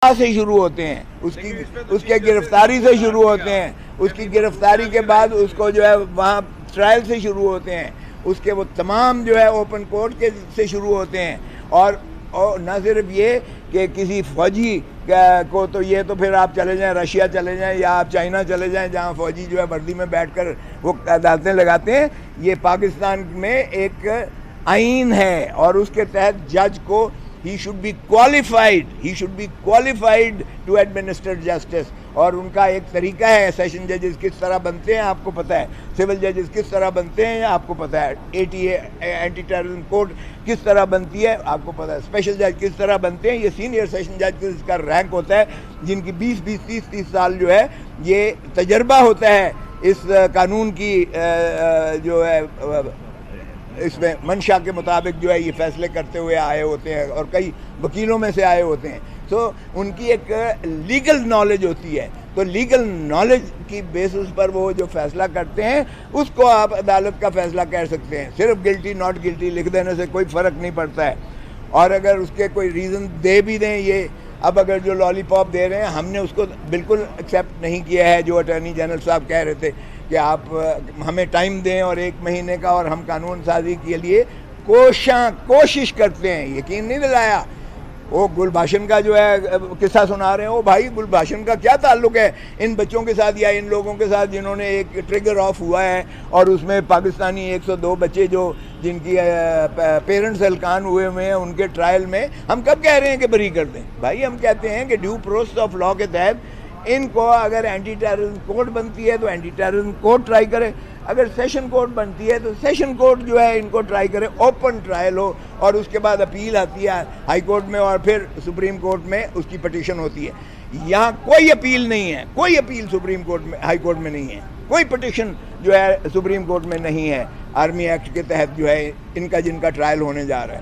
سے شروع ہوتے ہیں، اس کے گرفتاری سے شروع ہوتے ہیں، اس کی گرفتاری کے بعد اس کو جو ہے وہاں ٹرائل سے شروع ہوتے ہیں، اس کے وہ تمام جو ہے اوپن کورٹ کے سے شروع ہوتے ہیں، اور نہ صرف یہ کہ کسی فوجی کو تو یہ تو پھر آپ چلے جائیں رشیا چلے جائیں یا آپ چائنا چلے جائیں جہاں فوجی جو ہے وردی میں بیٹھ کر وہ عدالتیں لگاتے ہیں. یہ پاکستان میں ایک آئین ہے اور اس کے تحت جج کو he should be qualified to administer justice. اور ان کا ایک طریقہ ہے، سیشن ججز کس طرح بنتے ہیں آپ کو پتہ ہے، سول ججز کس طرح بنتے ہیں آپ کو پتہ ہے، ATA اینٹی ٹیررزم کورٹ کس طرح بنتی ہے آپ کو پتہ ہے، اسپیشل جج کس طرح بنتے ہیں. یہ سینئر سیشن جج کا رینک ہوتا ہے جن کی 20-30 سال جو ہے یہ تجربہ ہوتا ہے اس قانون کی جو ہے اس میں منشا کے مطابق جو ہے یہ فیصلے کرتے ہوئے آئے ہوتے ہیں اور کئی وکیلوں میں سے آئے ہوتے ہیں. تو ان کی ایک لیگل نالج ہوتی ہے، تو لیگل نالج کی بیسس پر وہ جو فیصلہ کرتے ہیں اس کو آپ عدالت کا فیصلہ کہہ سکتے ہیں. صرف گلٹی ناٹ گلٹی لکھ دینے سے کوئی فرق نہیں پڑتا ہے، اور اگر اس کے کوئی ریزن دے بھی دیں. یہ اب اگر جو لالی پاپ دے رہے ہیں ہم نے اس کو بالکل ایکسیپٹ نہیں کیا ہے، جو اٹارنی جنرل صاحب کہہ رہے تھے کہ آپ ہمیں ٹائم دیں اور 1 مہینے کا اور ہم قانون سازی کے لیے کوشش کرتے ہیں. یقین نہیں دلایا. وہ گلبھاشن کا جو ہے قصہ سنا رہے ہیں، وہ بھائی گلبھاشن کا کیا تعلق ہے ان بچوں کے ساتھ یا ان لوگوں کے ساتھ جنہوں نے ایک ٹریگر آف ہوا ہے اور اس میں پاکستانی 102 بچے جو جن کی پیرنٹس ہلکان ہوئے ہیں ان کے ٹرائل میں ہم کب کہہ رہے ہیں کہ بری کر دیں؟ بھائی ہم کہتے ہیں کہ ڈیو پروسیس آف لا کے تحت ان کو اگر اینٹی ٹیررزم کورٹ بنتی ہے تو اینٹی ٹیررزم کورٹ ٹرائی کرے، اگر سیشن کورٹ بنتی ہے تو سیشن کورٹ جو ہے ان کو ٹرائی کرے، اوپن ٹرائل ہو، اور اس کے بعد اپیل آتی ہے ہائی کورٹ میں اور پھر سپریم کورٹ میں اس کی پٹیشن ہوتی ہے. یہاں کوئی اپیل نہیں ہے، کوئی اپیل سپریم کورٹ میں ہائی کورٹ میں نہیں ہے، کوئی پٹیشن جو ہے سپریم کورٹ میں نہیں ہے آرمی ایکٹ کے تحت جو ہے جن کا ٹرائل ہونے جا رہا ہے.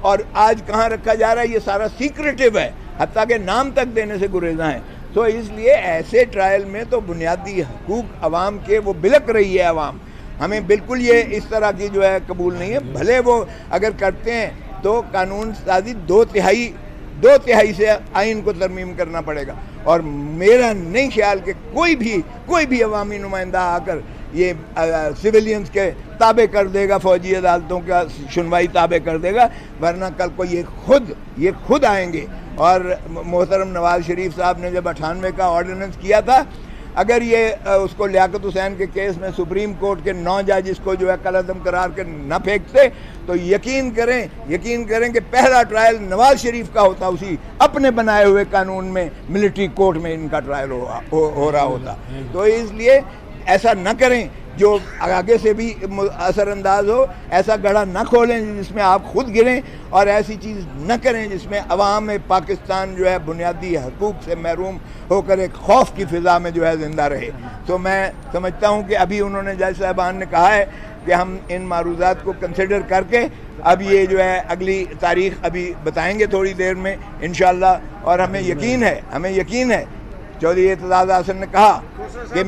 اور آج کہاں رکھا جا رہا ہے؟ یہ سارا سیکریٹو ہے، حتیٰ کہ نام تک دینے سے گریزاں ہیں. تو اس لیے ایسے ٹرائل میں تو بنیادی حقوق عوام کے وہ بلک رہی ہے عوام. ہمیں بالکل یہ اس طرح کی جو ہے قبول نہیں ہے. بھلے وہ اگر کرتے ہیں تو قانون سازی 2/3 سے آئین کو ترمیم کرنا پڑے گا، اور میرا نہیں خیال کہ کوئی بھی عوامی نمائندہ آ کر یہ سویلینز کے تابع کر دے گا، فوجی عدالتوں کا سنوائی تابع کر دے گا، ورنہ کل کو یہ خود آئیں گے. اور محترم نواز شریف صاحب نے جب 98 کا آرڈیننس کیا تھا، اگر یہ اس کو لیاقت حسین کے کیس میں سپریم کورٹ کے 9 جج اس کو جو ہے کالعدم قرار کے نہ پھینکتے تو یقین کریں کہ پہلا ٹرائل نواز شریف کا ہوتا، اسی اپنے بنائے ہوئے قانون میں ملٹری کورٹ میں ان کا ٹرائل ہو رہا ہوتا. تو اس لیے ایسا نہ کریں جو آگے سے بھی اثر انداز ہو، ایسا گڑھا نہ کھولیں جس میں آپ خود گریں، اور ایسی چیز نہ کریں جس میں عوام پاکستان جو ہے بنیادی حقوق سے محروم ہو کر ایک خوف کی فضا میں جو ہے زندہ رہے. تو میں سمجھتا ہوں کہ ابھی انہوں نے جج صاحبان نے کہا ہے کہ ہم ان معروضات کو کنسیڈر کر کے اب یہ جو ہے اگلی تاریخ ابھی بتائیں گے تھوڑی دیر میں انشاءاللہ. اور ہمیں یقین ہے چودھری اعتزاز احسن نے کہا کہ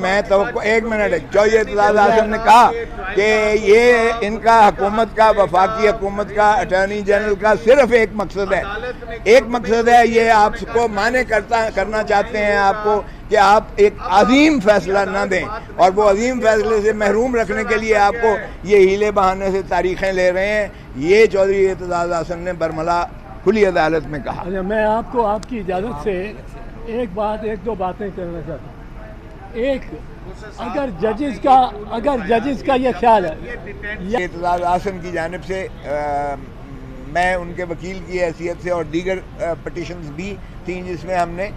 چودھری اعتزاز احسن نے کہا کہ یہ ان کا حکومت کا، وفاقی حکومت کا، اٹارنی جنرل کا صرف ایک مقصد ہے، یہ آپ کو مانے کرنا چاہتے ہیں آپ کو کہ آپ ایک عظیم فیصلہ نہ دیں، اور وہ عظیم فیصلے سے محروم رکھنے کے لیے آپ کو یہ ہیلے بہانے سے تاریخیں لے رہے ہیں. یہ چودھری اعتزاز احسن نے برملا کھلی عدالت میں کہا. میں آپ کو آپ کی اجازت سے ایک دو باتیں کرنا چاہتا ہوں. ایک، اگر ججز کا یہ خیال ہے، اعتزاز احسن کی جانب سے میں ان کے وکیل کی حیثیت سے اور دیگر پٹیشنز بھی تھیں جس میں ہم نے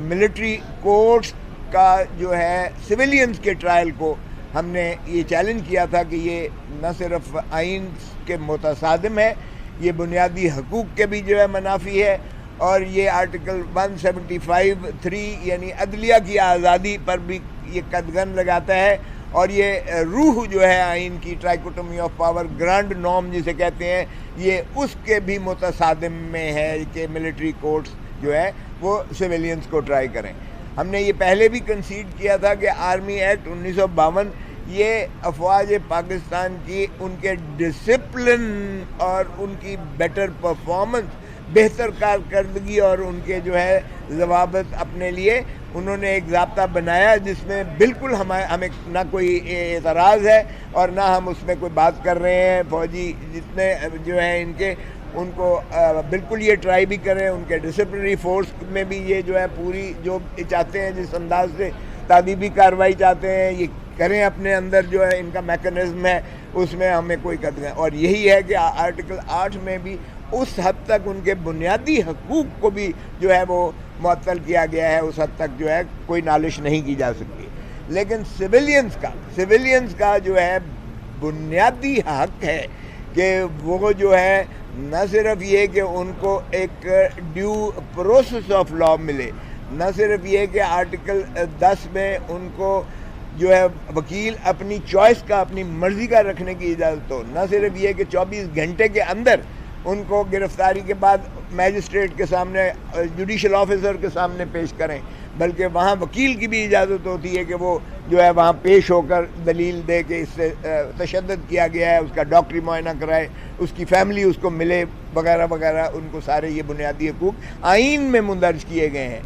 ملٹری کورٹس کا جو ہے سویلینز کے ٹرائل کو ہم نے یہ چیلنج کیا تھا کہ یہ نہ صرف آئین کے متصادم ہے، یہ بنیادی حقوق کے بھی جو ہے منافی ہے، اور یہ آرٹیکل 175(3) یعنی عدلیہ کی آزادی پر بھی یہ قدغن لگاتا ہے، اور یہ روح جو ہے آئین کی ٹرائکوٹمی آف پاور، گرانڈ نارم جسے کہتے ہیں، یہ اس کے بھی متصادم میں ہے کہ ملٹری کورٹس جو ہے وہ سویلینز کو ٹرائی کریں. ہم نے یہ پہلے بھی کنسیڈ کیا تھا کہ آرمی ایکٹ 1952 یہ افواج پاکستان کی ان کے ڈسپلن اور ان کی بیٹر پرفارمنس بہتر کارکردگی اور ان کے جو ہے ضوابط اپنے لیے انہوں نے ایک ضابطہ بنایا جس میں بالکل ہمیں نہ کوئی اعتراض ہے اور نہ ہم اس میں کوئی بات کر رہے ہیں. فوجی جتنے جو ہیں ان کو بالکل یہ ٹرائی بھی کریں, ان کے ڈسپلنری فورس میں بھی یہ جو ہے پوری جو چاہتے ہیں جس انداز سے تعدیبی کارروائی چاہتے ہیں یہ کریں, اپنے اندر جو ہے ان کا میکنزم ہے اس میں ہمیں کوئی قدر نہیں. اور یہی ہے کہ آرٹیکل 8 میں بھی اس حد تک ان کے بنیادی حقوق کو بھی جو ہے وہ معطل کیا گیا ہے, اس حد تک جو ہے کوئی نالش نہیں کی جا سکتی. لیکن سویلینز کا جو ہے بنیادی حق ہے کہ وہ جو ہے نہ صرف یہ کہ ان کو ایک ڈیو پروسیس آف لا ملے, نہ صرف یہ کہ آرٹیکل 10 میں ان کو جو ہے وکیل اپنی چوائس کا اپنی مرضی کا رکھنے کی اجازت ہو, نہ صرف یہ کہ 24 گھنٹے کے اندر ان کو گرفتاری کے بعد میجسٹریٹ کے سامنے جوڈیشل آفیسر کے سامنے پیش کریں, بلکہ وہاں وکیل کی بھی اجازت ہوتی ہے کہ وہ جو ہے وہاں پیش ہو کر دلیل دے کہ اس سے تشدد کیا گیا ہے, اس کا ڈاکٹری معائنہ کرائے, اس کی فیملی اس کو ملے وغیرہ وغیرہ. ان کو سارے یہ بنیادی حقوق آئین میں مندرج کیے گئے ہیں.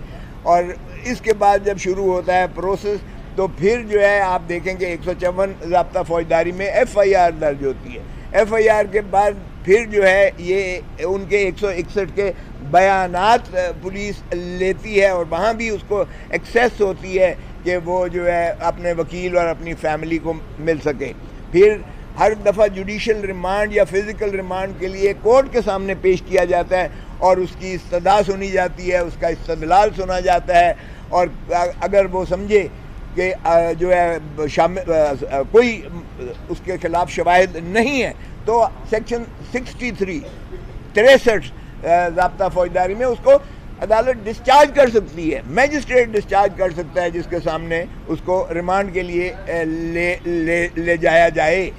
اور اس کے بعد جب شروع ہوتا ہے پروسیس تو پھر جو ہے آپ دیکھیں کہ 154 ضابطہ فوجداری میں FIR درج ہوتی ہے. FIR کے بعد پھر جو ہے یہ ان کے 161 کے بیانات پولیس لیتی ہے اور وہاں بھی اس کو ایکسیس ہوتی ہے کہ وہ جو ہے اپنے وکیل اور اپنی فیملی کو مل سکے. پھر ہر دفعہ جوڈیشل ریمانڈ یا فزیکل ریمانڈ کے لیے کورٹ کے سامنے پیش کیا جاتا ہے اور اس کی استدعا سنی جاتی ہے, اس کا استدلال سنا جاتا ہے, اور اگر وہ سمجھے کہ جو ہے کوئی اس کے خلاف شواہد نہیں ہے تو سیکشن 63 ضابطہ فوجداری میں اس کو عدالت ڈسچارج کر سکتی ہے, میجسٹریٹ ڈسچارج کر سکتا ہے جس کے سامنے اس کو ریمانڈ کے لیے لے جایا جائے.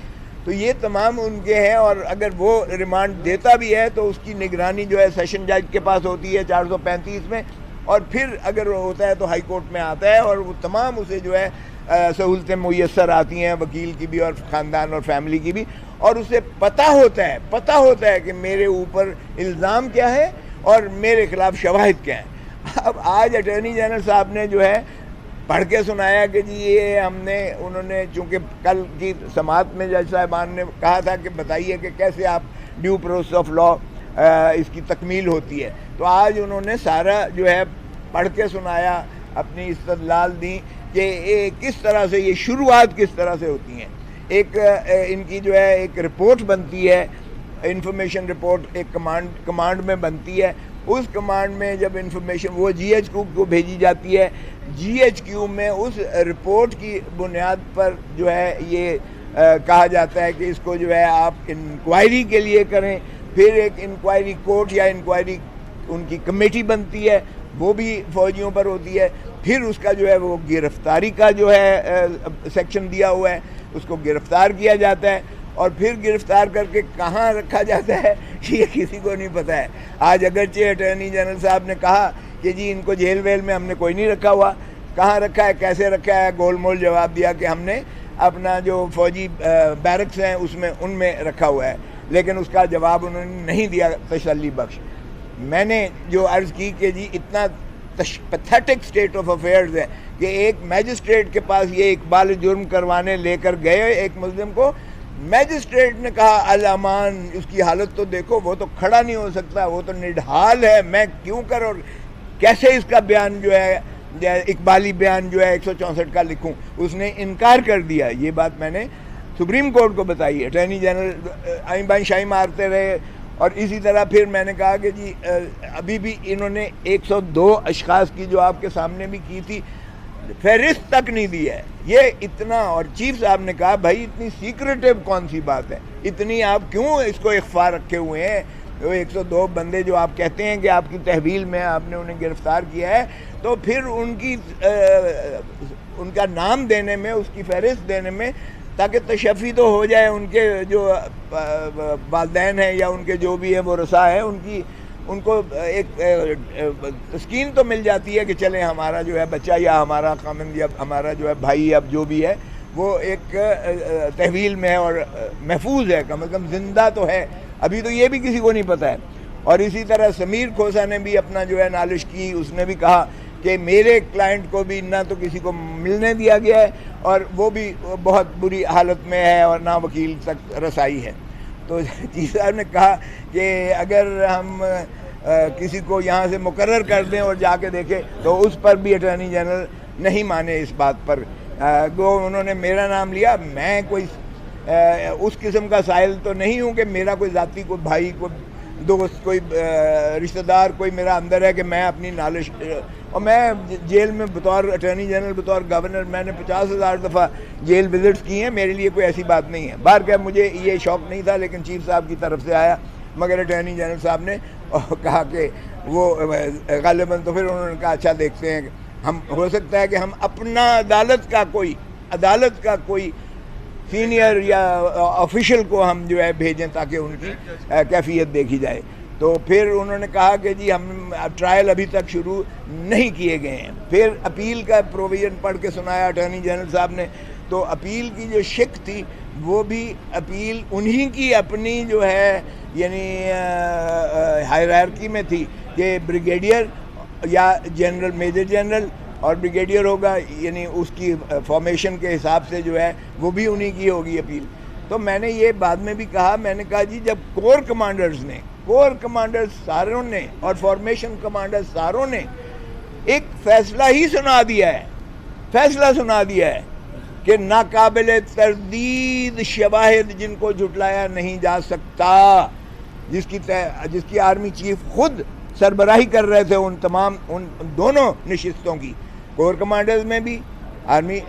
تو یہ تمام ان کے ہیں, اور اگر وہ ریمانڈ دیتا بھی ہے تو اس کی نگرانی جو ہے سیشن جج کے پاس ہوتی ہے 435 میں, اور پھر اگر ہوتا ہے تو ہائی کورٹ میں آتا ہے اور وہ تمام اسے جو ہے سہولتیں میسر آتی ہیں, وکیل کی بھی اور خاندان اور فیملی کی بھی, اور اسے پتہ ہوتا ہے کہ میرے اوپر الزام کیا ہے اور میرے خلاف شواہد کیا ہیں. اب آج اٹارنی جنرل صاحب نے جو ہے پڑھ کے سنایا کہ جی یہ انہوں نے چونکہ کل کی سماعت میں جج صاحبان نے کہا تھا کہ بتائیے کہ کیسے آپ ڈیو پروسیس آف لا اس کی تکمیل ہوتی ہے, تو آج انہوں نے سارا جو ہے پڑھ کے سنایا, اپنی استدلال دی کہ کس طرح سے یہ شروعات کس طرح سے ہوتی ہیں. ایک ان کی جو ہے ایک رپورٹ بنتی ہے, انفارمیشن رپورٹ ایک کمانڈ میں بنتی ہے. اس کمانڈ میں جب انفارمیشن وہ GHQ کو بھیجی جاتی ہے, GHQ میں اس رپورٹ کی بنیاد پر جو ہے یہ کہا جاتا ہے کہ اس کو جو ہے آپ انکوائری کے لیے کریں. پھر ایک انکوائری کورٹ یا انکوائری ان کی کمیٹی بنتی ہے, وہ بھی فوجیوں پر ہوتی ہے. پھر اس کا جو ہے وہ گرفتاری کا جو ہے سیکشن دیا ہوا ہے, اس کو گرفتار کیا جاتا ہے, اور پھر گرفتار کر کے کہاں رکھا جاتا ہے یہ کسی کو نہیں پتہ ہے. آج اگرچہ اٹارنی جنرل صاحب نے کہا کہ جی ان کو جیل ویل میں ہم نے کوئی نہیں رکھا ہوا, کہاں رکھا ہے, کیسے رکھا ہے, گول مول جواب دیا کہ ہم نے اپنا جو فوجی بیرکس ہیں ان میں رکھا ہوا ہے, لیکن اس کا جواب انہوں نے نہیں دیا تسلی بخش. میں نے جو عرض کی کہ جی اتنا پیتھیٹک سٹیٹ آف افیئرز ہے کہ ایک میجسٹریٹ کے پاس یہ اقبال جرم کروانے لے کر گئے ایک ملزم کو, میجسٹریٹ نے کہا الامان اس کی حالت تو دیکھو, وہ تو کھڑا نہیں ہو سکتا, وہ تو نڈھال ہے, میں کیوں کر اور کیسے اس کا بیان جو ہے اقبالی بیان جو ہے 164 کا لکھوں. اس نے انکار کر دیا. یہ بات میں نے سپریم کورٹ کو بتائی. اٹارنی جنرل آئیں بائیں شائی مارتے رہے, اور اسی طرح پھر میں نے کہا کہ جی ابھی بھی انہوں نے 102 اشخاص کی جو آپ کے سامنے بھی کی تھی فہرست تک نہیں دی ہے. یہ اتنا, اور چیف صاحب نے کہا بھائی اتنی سیکریٹو کون سی بات ہے, اتنی آپ کیوں اس کو اخفا رکھے ہوئے ہیں. وہ 102 بندے جو آپ کہتے ہیں کہ آپ کی تحویل میں آپ نے انہیں گرفتار کیا ہے, تو پھر ان کا نام دینے میں, اس کی فہرست دینے میں, تاکہ تشفی تو ہو جائے ان کے جو والدین ہیں یا ان کے جو بھی ہیں وہ رسا ہے, ان کو ایک تسکین تو مل جاتی ہے کہ چلیں ہمارا جو ہے بچہ یا ہمارا خامند یا ہمارا جو ہے بھائی اب جو بھی ہے وہ ایک تحویل میں ہے اور محفوظ ہے, کم از کم زندہ تو ہے. ابھی تو یہ بھی کسی کو نہیں پتہ ہے. اور اسی طرح سمیر کھوسا نے بھی اپنا جو ہے نالش کی، اس نے بھی کہا کہ میرے کلائنٹ کو بھی نہ تو کسی کو ملنے دیا گیا ہے اور وہ بھی بہت بری حالت میں ہے اور نہ وکیل تک رسائی ہے۔ تو چیف صاحب نے کہا کہ اگر ہم کسی کو یہاں سے مقرر کر دیں اور جا کے دیکھیں تو اس پر بھی اٹارنی جنرل نہیں مانے اس بات پر۔ گو انہوں نے میرا نام لیا، میں کوئی اس قسم کا سائل تو نہیں ہوں کہ میرا کوئی ذاتی کوئی بھائی کوئی دوست کوئی رشتہ دار کوئی میرا اندر ہے کہ میں اپنی نالش، اور میں جیل میں بطور اٹارنی جنرل بطور گورنر میں نے 50,000 دفعہ جیل وزٹس کی ہیں، میرے لیے کوئی ایسی بات نہیں ہے۔ باہر کہ مجھے یہ شوق نہیں تھا لیکن چیف صاحب کی طرف سے آیا، مگر اٹارنی جنرل صاحب نے کہا کہ وہ غالباً تو پھر انہوں نے کہا اچھا دیکھتے ہیں، ہم ہو سکتا ہے کہ ہم اپنا عدالت کا کوئی سینئر یا آفیشل کو ہم جو ہے بھیجیں تاکہ ان کی کیفیت دیکھی جائے۔ تو پھر انہوں نے کہا کہ جی ہم ٹرائل ابھی تک شروع نہیں کیے گئے ہیں۔ پھر اپیل کا پروویژن پڑھ کے سنایا اٹارنی جنرل صاحب نے، تو اپیل کی جو شق تھی وہ بھی اپیل انہی کی اپنی جو ہے یعنی ہائرارکی میں تھی کہ بریگیڈیئر یا جنرل میجر جنرل اور بریگیڈیئر ہوگا، یعنی اس کی فارمیشن کے حساب سے جو ہے وہ بھی انہی کی ہوگی اپیل۔ تو میں نے یہ بعد میں بھی کہا، میں نے کہا جی جب کور کمانڈرز ساروں نے اور فارمیشن کمانڈر ساروں نے ایک فیصلہ ہی سنا دیا ہے کہ ناقابل تردید شواہد جن کو جھٹلایا نہیں جا سکتا، جس کی آرمی چیف خود سربراہی کر رہے تھے ان دونوں نشستوں کی، کور کمانڈرز میں بھی آرمی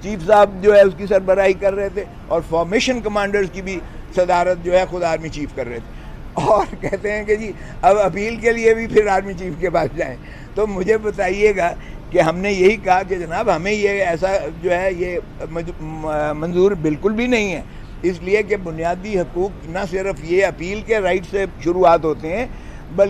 چیف صاحب جو ہے اس کی سربراہی کر رہے تھے اور فارمیشن کمانڈرز کی بھی صدارت جو ہے خود آرمی چیف کر رہے تھے، اور کہتے ہیں کہ جی اب اپیل کے لیے بھی پھر آرمی چیف کے پاس جائیں۔ تو مجھے بتائیے گا کہ ہم نے یہی کہا کہ جناب ہمیں یہ ایسا جو ہے یہ منظور بالکل بھی نہیں ہے، اس لیے کہ بنیادی حقوق نہ صرف یہ اپیل کے رائٹ سے شروعات ہوتے ہیں بلکہ